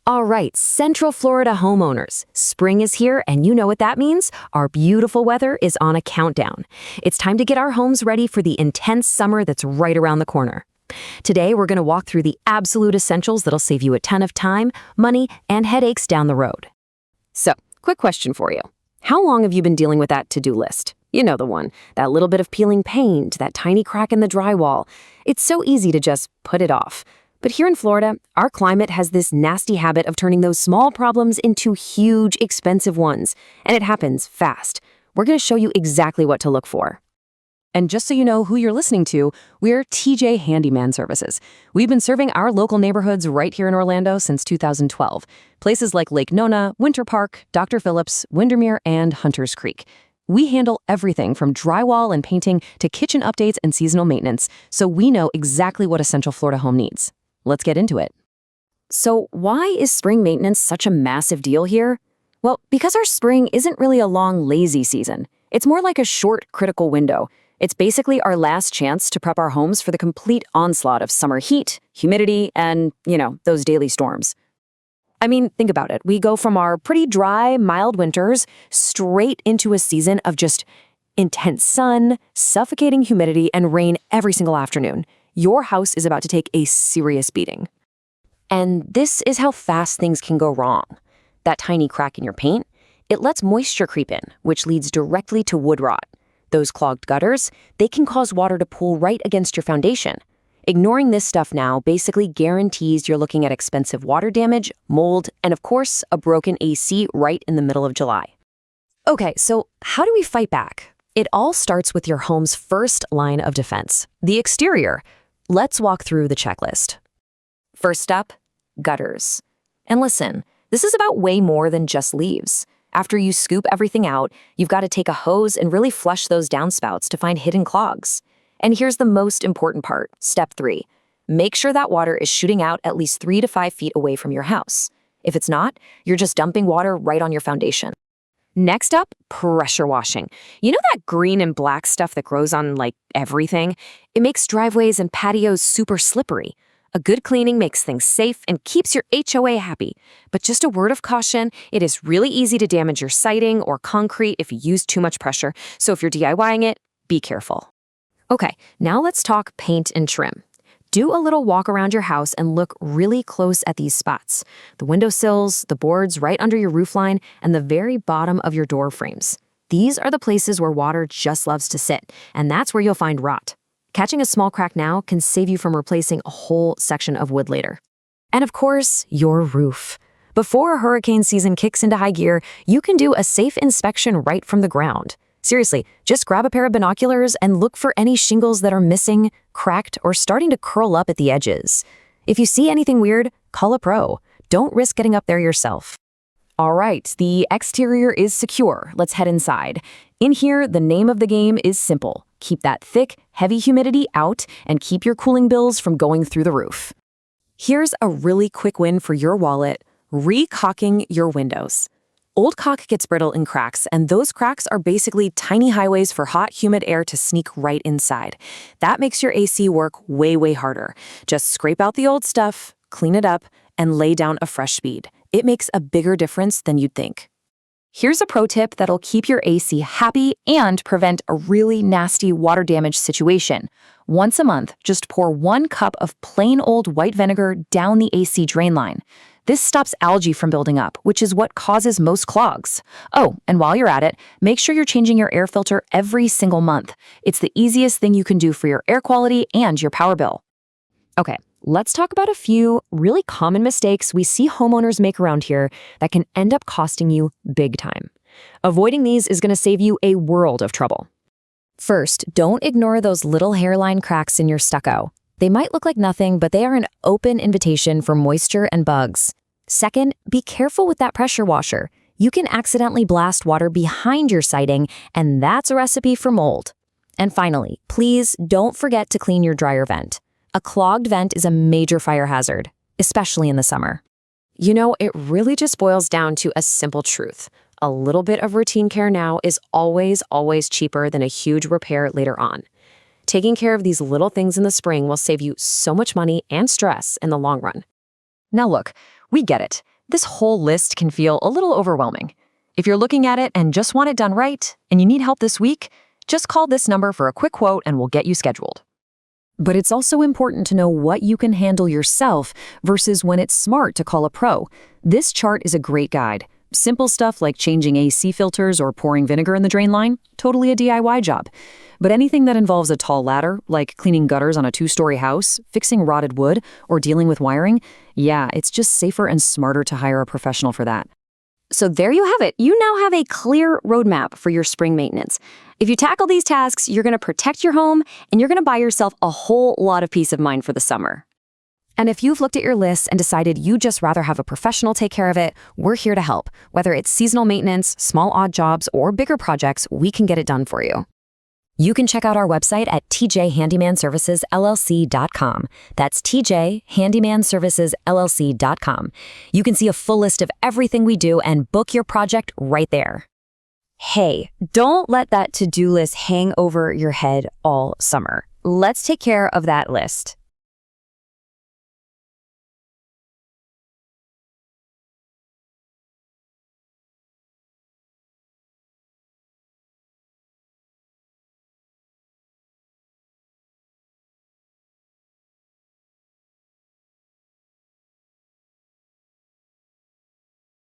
All right, Central Florida homeowners. Spring is here, and you know what that means. Our beautiful weather is on a countdown. It's time to get our homes ready for the intense summer that's right around the corner. Today, we're going to walk through the absolute essentials that'll save you a ton of time, money, and headaches down the road. So, quick question for you. How long have you been dealing with that to-do list? You know the one, that little bit of peeling paint, that tiny crack in the drywall. It's so easy to just put it off. But here in Florida, our climate has this nasty habit of turning those small problems into huge, expensive ones. And it happens fast. We're going to show you exactly what to look for. And just so you know who you're listening to, we're TJ Handyman Services. We've been serving our local neighborhoods right here in Orlando since 2012. Places like Lake Nona, Winter Park, Dr. Phillips, Windermere, and Hunters Creek. We handle everything from drywall and painting to kitchen updates and seasonal maintenance, so we know exactly what a Central Florida home needs. Let's get into it. So why is spring maintenance such a massive deal here? Well, because our spring isn't really a long, lazy season. It's more like a short, critical window. It's basically our last chance to prep our homes for the complete onslaught of summer heat, humidity, and, those daily storms. I mean, think about it. We go from our pretty dry, mild winters straight into a season of just intense sun, suffocating humidity, and rain every single afternoon. Your house is about to take a serious beating. And this is how fast things can go wrong. That tiny crack in your paint, it lets moisture creep in, which leads directly to wood rot. Those clogged gutters, they can cause water to pool right against your foundation. Ignoring this stuff now basically guarantees you're looking at expensive water damage, mold, and of course, a broken AC right in the middle of July. Okay, so how do we fight back? It all starts with your home's first line of defense, the exterior. Let's walk through the checklist. First up, gutters. And listen, this is about way more than just leaves. After you scoop everything out, you've got to take a hose and really flush those downspouts to find hidden clogs. And here's the most important part, step 3. Make sure that water is shooting out at least 3 to 5 feet away from your house. If it's not, you're just dumping water right on your foundation. Next up, pressure washing. You know that green and black stuff that grows on, everything? It makes driveways and patios super slippery. A good cleaning makes things safe and keeps your HOA happy. But just a word of caution, it is really easy to damage your siding or concrete if you use too much pressure. So if you're DIYing it, be careful. Okay, now let's talk paint and trim. Do a little walk around your house and look really close at these spots. The windowsills, the boards right under your roofline, and the very bottom of your door frames. These are the places where water just loves to sit, and that's where you'll find rot. Catching a small crack now can save you from replacing a whole section of wood later. And of course, your roof. Before hurricane season kicks into high gear, you can do a safe inspection right from the ground. Seriously, just grab a pair of binoculars and look for any shingles that are missing, cracked, or starting to curl up at the edges. If you see anything weird, call a pro. Don't risk getting up there yourself. All right, the exterior is secure. Let's head inside. In here, the name of the game is simple. Keep that thick, heavy humidity out and keep your cooling bills from going through the roof. Here's a really quick win for your wallet: Re-Caulking your windows. Old caulk gets brittle and cracks, and those cracks are basically tiny highways for hot, humid air to sneak right inside. That makes your AC work way, way harder. Just scrape out the old stuff, clean it up, and lay down a fresh bead. It makes a bigger difference than you'd think. Here's a pro tip that'll keep your AC happy and prevent a really nasty water damage situation. Once a month, just pour 1 cup of plain old white vinegar down the AC drain line. This stops algae from building up, which is what causes most clogs. Oh, and while you're at it, make sure you're changing your air filter every single month. It's the easiest thing you can do for your air quality and your power bill. Okay, let's talk about a few really common mistakes we see homeowners make around here that can end up costing you big time. Avoiding these is going to save you a world of trouble. First, don't ignore those little hairline cracks in your stucco. They might look like nothing, but they are an open invitation for moisture and bugs. Second, be careful with that pressure washer. You can accidentally blast water behind your siding, and that's a recipe for mold. And finally, please don't forget to clean your dryer vent. A clogged vent is a major fire hazard, especially in the summer. It really just boils down to a simple truth. A little bit of routine care now is always, always cheaper than a huge repair later on. Taking care of these little things in the spring will save you so much money and stress in the long run. Now look, we get it. This whole list can feel a little overwhelming. If you're looking at it and just want it done right, and you need help this week, just call this number for a quick quote and we'll get you scheduled. But it's also important to know what you can handle yourself versus when it's smart to call a pro. This chart is a great guide. Simple stuff like changing AC filters or pouring vinegar in the drain line, totally a DIY job. But anything that involves a tall ladder, like cleaning gutters on a 2-story house, fixing rotted wood, or dealing with wiring, yeah, it's just safer and smarter to hire a professional for that. So there you have it. You now have a clear roadmap for your spring maintenance. If you tackle these tasks, you're going to protect your home and you're going to buy yourself a whole lot of peace of mind for the summer. And if you've looked at your list and decided you'd just rather have a professional take care of it, we're here to help. Whether it's seasonal maintenance, small odd jobs, or bigger projects, we can get it done for you. You can check out our website at tjhandymanservicesllc.com. That's tjhandymanservicesllc.com. You can see a full list of everything we do and book your project right there. Hey, don't let that to-do list hang over your head all summer. Let's take care of that list.